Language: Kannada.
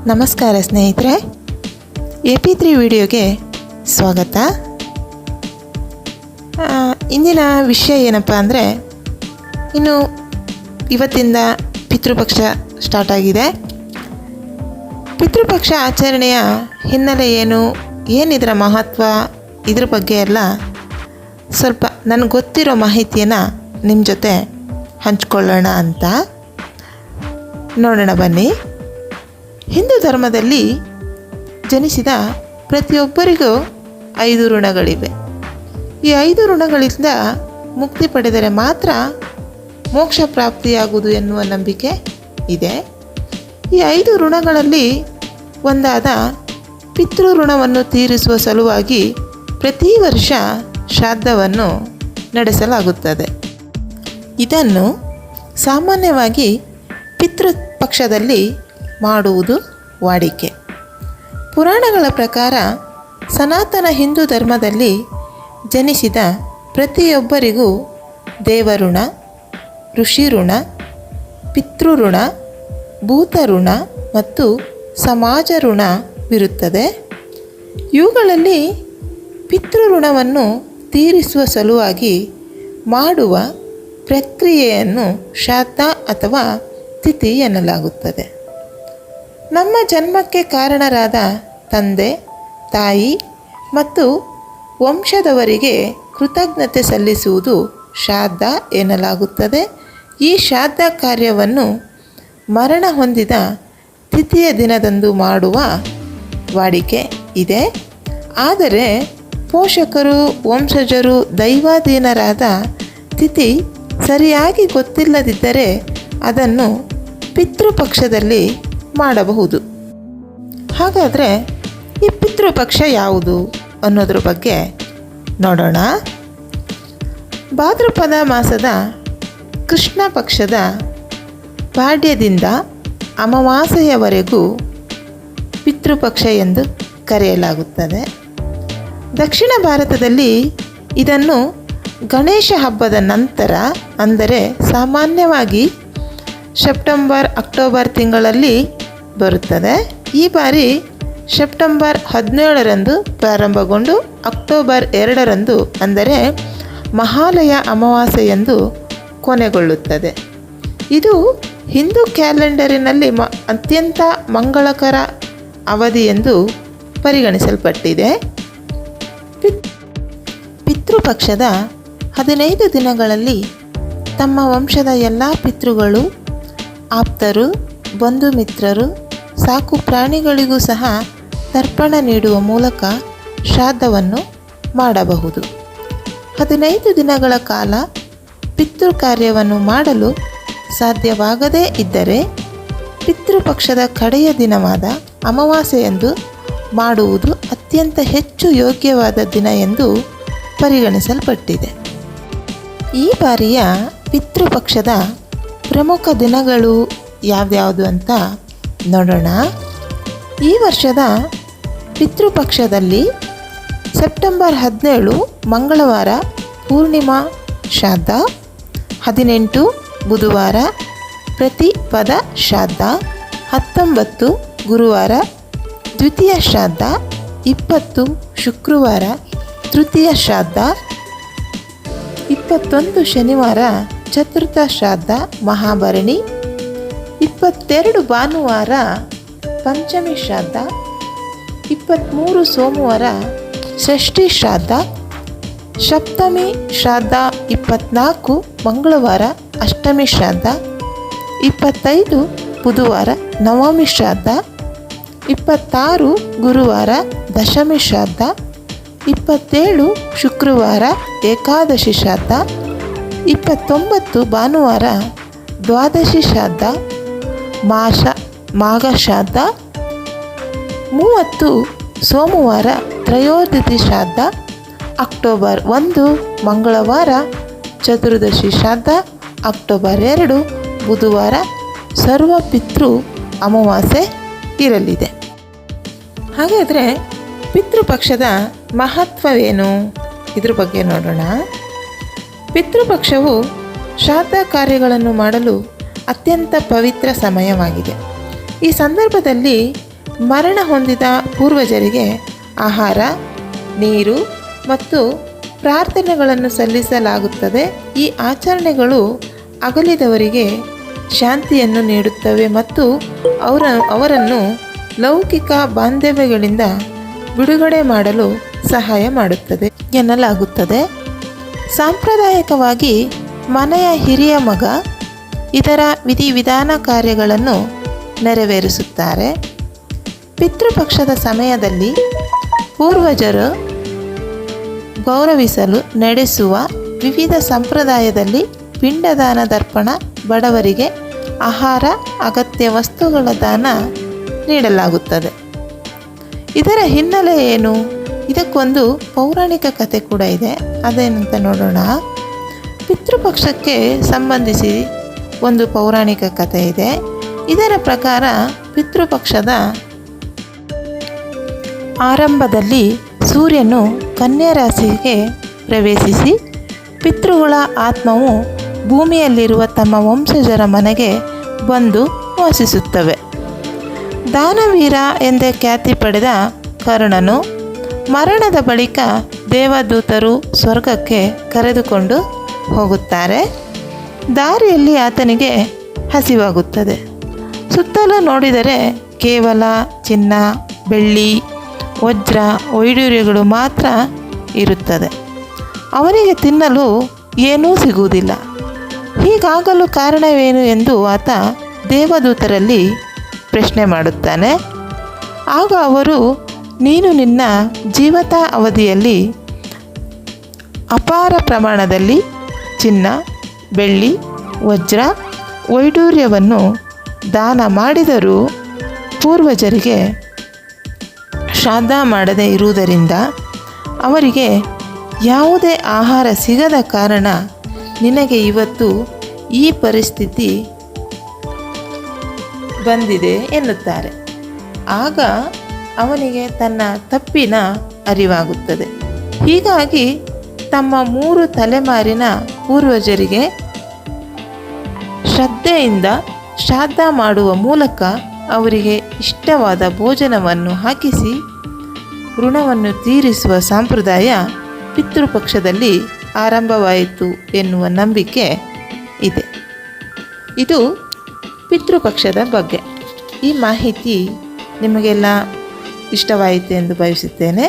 ನಮಸ್ಕಾರ ಸ್ನೇಹಿತರೆ, AP3 ವಿಡಿಯೋಗೆ ಸ್ವಾಗತ. ಇಂದಿನ ವಿಷಯ ಏನಪ್ಪ ಅಂದರೆ, ಇನ್ನು ಇವತ್ತಿಂದ ಪಿತೃಪಕ್ಷ ಸ್ಟಾರ್ಟ್ ಆಗಿದೆ. ಪಿತೃಪಕ್ಷ ಆಚರಣೆಯ ಹಿನ್ನೆಲೆ ಏನಿದರ ಮಹತ್ವ, ಇದ್ರ ಬಗ್ಗೆ ಎಲ್ಲ ಸ್ವಲ್ಪ ನನಗೆ ಗೊತ್ತಿರೋ ಮಾಹಿತಿಯನ್ನು ನಿಮ್ಮ ಜೊತೆ ಹಂಚ್ಕೊಳ್ಳೋಣ ಅಂತ. ನೋಡೋಣ ಬನ್ನಿ. ಹಿಂದೂ ಧರ್ಮದಲ್ಲಿ ಜನಿಸಿದ ಪ್ರತಿಯೊಬ್ಬರಿಗೂ 5 ಋಣಗಳಿವೆ. ಈ 5 ಋಣಗಳಿಂದ ಮುಕ್ತಿ ಪಡೆದರೆ ಮಾತ್ರ ಮೋಕ್ಷ ಪ್ರಾಪ್ತಿಯಾಗುವುದು ಎನ್ನುವ ನಂಬಿಕೆ ಇದೆ. ಈ 5 ಋಣಗಳಲ್ಲಿ ಒಂದಾದ ಪಿತೃ ಋಣವನ್ನು ತೀರಿಸುವ ಸಲುವಾಗಿ ಪ್ರತಿ ವರ್ಷ ಶ್ರಾದ್ದವನ್ನು ನಡೆಸಲಾಗುತ್ತದೆ. ಇದನ್ನು ಸಾಮಾನ್ಯವಾಗಿ ಪಿತೃಪಕ್ಷದಲ್ಲಿ ಮಾಡುವುದು ವಾಡಿಕೆ. ಪುರಾಣಗಳ ಪ್ರಕಾರ ಸನಾತನ ಹಿಂದೂ ಧರ್ಮದಲ್ಲಿ ಜನಿಸಿದ ಪ್ರತಿಯೊಬ್ಬರಿಗೂ ದೇವಋಣ, ಋಷಿ ಋಣ, ಪಿತೃಋಣ, ಭೂತಋಣ ಮತ್ತು ಸಮಾಜ ಋಣವಿರುತ್ತದೆ. ಇವುಗಳಲ್ಲಿ ಪಿತೃಋಣವನ್ನು ತೀರಿಸುವ ಸಲುವಾಗಿ ಮಾಡುವ ಪ್ರಕ್ರಿಯೆಯನ್ನು ಶ್ರಾದ್ದ ಅಥವಾ ತಿಥಿ ಎನ್ನಲಾಗುತ್ತದೆ. ನಮ್ಮ ಜನ್ಮಕ್ಕೆ ಕಾರಣರಾದ ತಂದೆ, ತಾಯಿ ಮತ್ತು ವಂಶದವರಿಗೆ ಕೃತಜ್ಞತೆ ಸಲ್ಲಿಸುವುದು ಶ್ರಾದ್ದ ಎನ್ನಲಾಗುತ್ತದೆ. ಈ ಶ್ರಾದ್ದ ಕಾರ್ಯವನ್ನು ಮರಣ ಹೊಂದಿದ ತಿಥಿಯ ದಿನದಂದು ಮಾಡುವ ವಾಡಿಕೆ ಇದೆ. ಆದರೆ ಪೋಷಕರು, ವಂಶಜರು ದೈವಾಧೀನರಾದ ತಿಥಿ ಸರಿಯಾಗಿ ಗೊತ್ತಿಲ್ಲದಿದ್ದರೆ ಅದನ್ನು ಪಿತೃಪಕ್ಷದಲ್ಲಿ ಮಾಡಬಹುದು. ಹಾಗಾದರೆ ಈ ಪಿತೃಪಕ್ಷ ಯಾವುದು ಅನ್ನೋದ್ರ ಬಗ್ಗೆ ನೋಡೋಣ. ಭಾದ್ರಪದ ಮಾಸದ ಕೃಷ್ಣ ಪಕ್ಷದ ಪಾಡ್ಯದಿಂದ ಅಮಾವಾಸ್ಯೆಯವರೆಗೂ ಪಿತೃಪಕ್ಷ ಎಂದು ಕರೆಯಲಾಗುತ್ತದೆ. ದಕ್ಷಿಣ ಭಾರತದಲ್ಲಿ ಇದನ್ನು ಗಣೇಶ ಹಬ್ಬದ ನಂತರ, ಅಂದರೆ ಸಾಮಾನ್ಯವಾಗಿ ಸೆಪ್ಟೆಂಬರ್ ಅಕ್ಟೋಬರ್ ತಿಂಗಳಲ್ಲಿ ಬರುತ್ತದೆ. ಈ ಬಾರಿ ಸೆಪ್ಟೆಂಬರ್ 17ರಂದು ಪ್ರಾರಂಭಗೊಂಡು ಅಕ್ಟೋಬರ್ 2ರಂದು, ಅಂದರೆ ಮಹಾಲಯ ಅಮಾವಾಸ್ಯೆಯಂದು ಕೊನೆಗೊಳ್ಳುತ್ತದೆ. ಇದು ಹಿಂದೂ ಕ್ಯಾಲೆಂಡರಿನಲ್ಲಿ ಅತ್ಯಂತ ಮಂಗಳಕರ ಅವಧಿ ಎಂದು ಪರಿಗಣಿಸಲ್ಪಟ್ಟಿದೆ. ಪಿತೃಪಕ್ಷದ 15 ದಿನಗಳಲ್ಲಿ ತಮ್ಮ ವಂಶದ ಎಲ್ಲ ಪಿತೃಗಳು, ಆಪ್ತರು, ಬಂಧು ಮಿತ್ರರು, ಸಾಕು ಪ್ರಾಣಿಗಳಿಗೂ ಸಹ ತರ್ಪಣ ನೀಡುವ ಮೂಲಕ ಶ್ರಾದ್ದವನ್ನು ಮಾಡಬಹುದು. 15 ದಿನಗಳ ಕಾಲ ಪಿತೃ ಕಾರ್ಯವನ್ನು ಮಾಡಲು ಸಾಧ್ಯವಾಗದೇ ಇದ್ದರೆ ಪಿತೃಪಕ್ಷದ ಕಡೆಯ ದಿನವಾದ ಅಮಾವಾಸ್ಯೆಯಂದು ಮಾಡುವುದು ಅತ್ಯಂತ ಹೆಚ್ಚು ಯೋಗ್ಯವಾದ ದಿನ ಎಂದು ಪರಿಗಣಿಸಲ್ಪಟ್ಟಿದೆ. ಈ ಬಾರಿಯ ಪಿತೃಪಕ್ಷದ ಪ್ರಮುಖ ದಿನಗಳು ಯಾವ್ಯಾವುದು ಅಂತ ನೋಡೋಣ. ಈ ವರ್ಷದ ಪಿತೃಪಕ್ಷದಲ್ಲಿ ಸೆಪ್ಟೆಂಬರ್ 17 ಮಂಗಳವಾರ ಪೂರ್ಣಿಮಾ ಶ್ರಾದ್ದ, 18 ಬುಧವಾರ ಪ್ರತಿಪದ ಶ್ರಾದ್ದ, 19 ಗುರುವಾರ ದ್ವಿತೀಯ ಶ್ರಾದ್ದ, 20 ಶುಕ್ರವಾರ ತೃತೀಯ ಶ್ರಾದ್ದ, 21 ಶನಿವಾರ ಚತುರ್ಥ ಶ್ರಾದ್ದ ಮಹಾಭರಣಿ, 22 ಭಾನುವಾರ ಪಂಚಮಿ ಶ್ರಾದ್ದ, 23 ಸೋಮವಾರ ಷಷ್ಠಿ ಶ್ರಾದ್ದ, ಸಪ್ತಮಿ ಶ್ರಾದ್ದ, 24 ಮಂಗಳವಾರ ಅಷ್ಟಮಿ ಶ್ರಾದ್ದ, 25 ಬುಧವಾರ ನವಮಿ ಶ್ರಾದ್ದ, 26 ಗುರುವಾರ ದಶಮಿ ಶ್ರಾದ್ದ, 27 ಶುಕ್ರವಾರ ಏಕಾದಶಿ ಶ್ರಾದ್ದ, 29 ಭಾನುವಾರ ದ್ವಾದಶಿ ಶ್ರಾದ್ದ ಮಾಘ ಶ್ರಾದ್ದ, 30 ಸೋಮವಾರ ತ್ರಯೋದಶಿ ಶ್ರಾದ್ದ, ಅಕ್ಟೋಬರ್ 1 ಮಂಗಳವಾರ ಚತುರ್ದಶಿ ಶ್ರಾದ್ದ, ಅಕ್ಟೋಬರ್ 2 ಬುಧವಾರ ಸರ್ವಪಿತೃ ಅಮಾವಾಸ್ಯೆ ಇರಲಿದೆ. ಹಾಗಾದರೆ ಪಿತೃಪಕ್ಷದ ಮಹತ್ವವೇನು, ಇದ್ರ ಬಗ್ಗೆ ನೋಡೋಣ. ಪಿತೃಪಕ್ಷವು ಶ್ರಾದ್ದ ಕಾರ್ಯಗಳನ್ನು ಮಾಡಲು ಅತ್ಯಂತ ಪವಿತ್ರ ಸಮಯವಾಗಿದೆ. ಈ ಸಂದರ್ಭದಲ್ಲಿ ಮರಣ ಹೊಂದಿದ ಪೂರ್ವಜರಿಗೆ ಆಹಾರ, ನೀರು ಮತ್ತು ಪ್ರಾರ್ಥನೆಗಳನ್ನು ಸಲ್ಲಿಸಲಾಗುತ್ತದೆ. ಈ ಆಚರಣೆಗಳು ಅಗಲಿದವರಿಗೆ ಶಾಂತಿಯನ್ನು ನೀಡುತ್ತವೆ ಮತ್ತು ಅವರನ್ನು ಲೌಕಿಕ ಬಾಂಧವ್ಯಗಳಿಂದ ಬಿಡುಗಡೆ ಮಾಡಲು ಸಹಾಯ ಮಾಡುತ್ತದೆ ಎನ್ನಲಾಗುತ್ತದೆ. ಸಾಂಪ್ರದಾಯಿಕವಾಗಿ ಮನೆಯ ಹಿರಿಯ ಮಗ ಇದರ ವಿಧಿವಿಧಾನ ಕಾರ್ಯಗಳನ್ನು ನೆರವೇರಿಸುತ್ತಾರೆ. ಪಿತೃಪಕ್ಷದ ಸಮಯದಲ್ಲಿ ಪೂರ್ವಜರು ಗೌರವಿಸಲು ನಡೆಸುವ ವಿವಿಧ ಸಂಪ್ರದಾಯದಲ್ಲಿ ಪಿಂಡದಾನ, ದರ್ಪಣ, ಬಡವರಿಗೆ ಆಹಾರ, ಅಗತ್ಯ ವಸ್ತುಗಳ ದಾನ ನೀಡಲಾಗುತ್ತದೆ. ಇದರ ಹಿನ್ನೆಲೆ ಏನು? ಇದಕ್ಕೊಂದು ಪೌರಾಣಿಕ ಕಥೆ ಕೂಡ ಇದೆ. ಅದೇನಂತ ನೋಡೋಣ. ಪಿತೃಪಕ್ಷಕ್ಕೆ ಸಂಬಂಧಿಸಿ ಒಂದು ಪೌರಾಣಿಕ ಕಥೆ ಇದೆ. ಇದರ ಪ್ರಕಾರ ಪಿತೃಪಕ್ಷದ ಆರಂಭದಲ್ಲಿ ಸೂರ್ಯನು ಕನ್ಯಾ ರಾಶಿಗೆ ಪ್ರವೇಶಿಸಿ ಪಿತೃಗಳ ಆತ್ಮವು ಭೂಮಿಯಲ್ಲಿರುವ ತಮ್ಮ ವಂಶಜರ ಮನೆಗೆ ಬಂದು ವಾಸಿಸುತ್ತವೆ. ದಾನವೀರ ಎಂದೇ ಖ್ಯಾತಿ ಪಡೆದ ಕರ್ಣನು ಮರಣದ ಬಳಿಕ ದೇವದೂತರು ಸ್ವರ್ಗಕ್ಕೆ ಕರೆದುಕೊಂಡು ಹೋಗುತ್ತಾರೆ. ದಾರಿಯಲ್ಲಿ ಆತನಿಗೆ ಹಸಿವಾಗುತ್ತದೆ. ಸುತ್ತಲೂ ನೋಡಿದರೆ ಕೇವಲ ಚಿನ್ನ, ಬೆಳ್ಳಿ, ವಜ್ರ, ವೈಡೂರ್ಯಗಳು ಮಾತ್ರ ಇರುತ್ತದೆ. ಅವನಿಗೆ ತಿನ್ನಲು ಏನೂ ಸಿಗುವುದಿಲ್ಲ. ಹೀಗಾಗಲು ಕಾರಣವೇನು ಎಂದು ಆತ ದೇವದೂತರಲ್ಲಿ ಪ್ರಶ್ನೆ ಮಾಡುತ್ತಾನೆ. ಆಗ ಅವರು, ನೀನು ನಿನ್ನ ಜೀವಿತ ಅವಧಿಯಲ್ಲಿ ಅಪಾರ ಪ್ರಮಾಣದಲ್ಲಿ ಚಿನ್ನ, ಬೆಳ್ಳಿ, ವಜ್ರ, ವೈಡೂರ್ಯವನ್ನು ದಾನ ಮಾಡಿದರೂ ಪೂರ್ವಜರಿಗೆ ಶ್ರಾದ್ದ ಮಾಡದೇ ಇರುವುದರಿಂದ ಅವರಿಗೆ ಯಾವುದೇ ಆಹಾರ ಸಿಗದ ಕಾರಣ ನಿನಗೆ ಇವತ್ತು ಈ ಪರಿಸ್ಥಿತಿ ಬಂದಿದೆ ಎನ್ನುತ್ತಾರೆ. ಆಗ ಅವನಿಗೆ ತನ್ನ ತಪ್ಪಿನ ಅರಿವಾಗುತ್ತದೆ. ಹೀಗಾಗಿ ತಮ್ಮ 3 ತಲೆಮಾರಿನ ಪೂರ್ವಜರಿಗೆ ಶ್ರದ್ಧೆಯಿಂದ ಶ್ರಾದ್ದ ಮಾಡುವ ಮೂಲಕ ಅವರಿಗೆ ಇಷ್ಟವಾದ ಭೋಜನವನ್ನು ಹಾಕಿಸಿ ಋಣವನ್ನು ತೀರಿಸುವ ಸಂಪ್ರದಾಯ ಪಿತೃಪಕ್ಷದಲ್ಲಿ ಆರಂಭವಾಯಿತು ಎನ್ನುವ ನಂಬಿಕೆ ಇದೆ. ಇದು ಪಿತೃಪಕ್ಷದ ಬಗ್ಗೆ. ಈ ಮಾಹಿತಿ ನಿಮಗೆಲ್ಲ ಇಷ್ಟವಾಯಿತು ಎಂದು ಭಾವಿಸುತ್ತೇನೆ.